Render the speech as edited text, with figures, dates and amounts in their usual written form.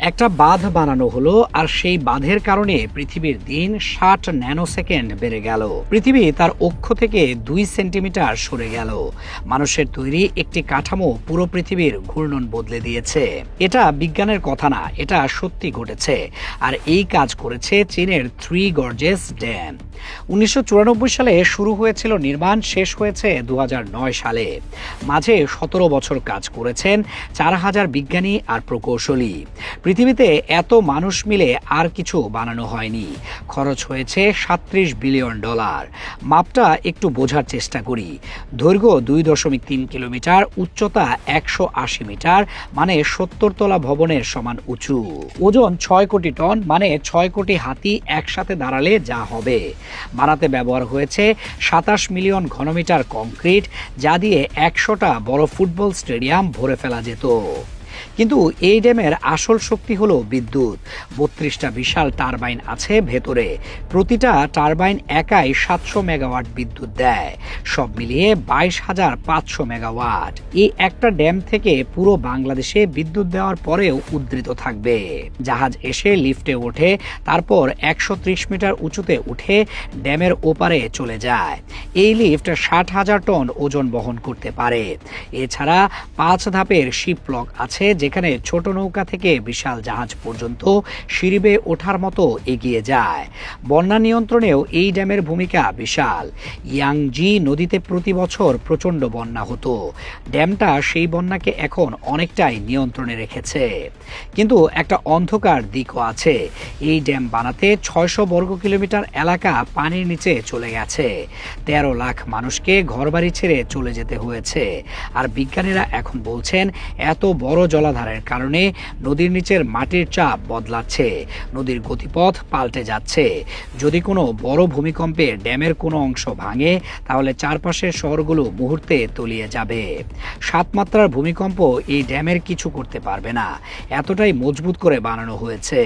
একটা বাঁধ বানানো হলো আর সেই বাঁধের কারণে পৃথিবীর দিন ৬০ ন্যানোসেকেন্ড বেড়ে গেল। পৃথিবী তার অক্ষ থেকে ২ সেন্টিমিটার সরে গেল। মানুষের তৈরি একটি কাঠামো পুরো পৃথিবীর ঘূর্ণন বদলে দিয়েছে। এটা বিজ্ঞানের কথা না, এটা সত্যি ঘটেছে। আর এই কাজ করেছে চীনের থ্রি গর্জেস ড্যাম। ১৯৯৪ সালে শুরু হয়েছিল নির্মাণ, শেষ হয়েছে ২০০৯ সালে। মাঝে ১৭ বছর কাজ করেছেন ৪,০০০ বিজ্ঞানী আর প্রকৌশলী। পৃথিবীতে এত মানুষ মিলে আর কিছু বানানো হয়নি। খরচ হয়েছে $৩৭ বিলিয়ন। মাপটা একটু বোঝার চেষ্টা করি। দৈর্ঘ্য ২.৩ কিলোমিটার, উচ্চতা ১৮০ মিটার, মানে ৭০ তলা ভবনের সমান উঁচু। ওজন ৬ কোটি টন, মানে ৬ কোটি হাতি একসাথে দাঁড়ালে যা হবে। বানাতে ব্যবহার হয়েছে ২৭ মিলিয়ন ঘনমিটার কংক্রিট, যা দিয়ে ১০০টা বড় ফুটবল স্টেডিয়াম ভরে ফেলা যেত। কিন্তু এই ড্যামের আসল শক্তি হলো বিদ্যুৎ। ৩২টা বিশাল টারবাইন আছে ভেতরে। প্রতিটা টারবাইন একাই ৭০০ মেগাওয়াট বিদ্যুৎ দেয়। সব মিলিয়ে ২২,৫০০ মেগাওয়াট। এই একটা ড্যাম থেকে পুরো বাংলাদেশে বিদ্যুৎ দেওয়ার পরেও উদ্ধৃত থাকবে। জাহাজ এসে লিফটে ওঠে, তারপর ১৩০ মিটার উঁচুতে উঠে ড্যামের ওপারে চলে যায়। এই লিফট ৬০,০০০ টন ওজন বহন করতে পারে। এছাড়া ৫ ধাপের শিপ লক আছে, যেখানে ছোট নৌকা থেকে বিশাল জাহাজ পর্যন্ত সিঁড়ি বেয়ে ওঠার মতো এগিয়ে যায়। বন্যা নিয়ন্ত্রণেও এই ড্যামের ভূমিকা বিশাল। ইয়াংজি নদীতে প্রতি বছর প্রচণ্ড বন্যা হতো। ড্যামটা সেই বন্যাকে এখন অনেকটাই নিয়ন্ত্রণে রেখেছে। কিন্তু একটা অন্ধকার দিকও আছে। এই ড্যাম বানাতে ৬০০ বর্গ কিলোমিটার এলাকা পানির নিচে চলে গেছে। ১৩ লাখ মানুষকে ঘরবাড়ি ছেড়ে চলে যেতে হয়েছে। আর বিজ্ঞানীরা এখন বলছেন এত বড় জলাধারের কারণে নদীর নিচের মাটির চাপ বদলাচ্ছে, নদীর গতিপথ পাল্টে যাচ্ছে। যদি কোনো বড় ভূমিকম্পে ড্যামের কোনো অংশ ভাঙে, তাহলে চারপাশের শহরগুলো মুহূর্তে তলিয়ে যাবে। ৭ মাত্রার ভূমিকম্প এই ড্যামের কিছু করতে পারবে না, এতটাই মজবুত করে বানানো হয়েছে।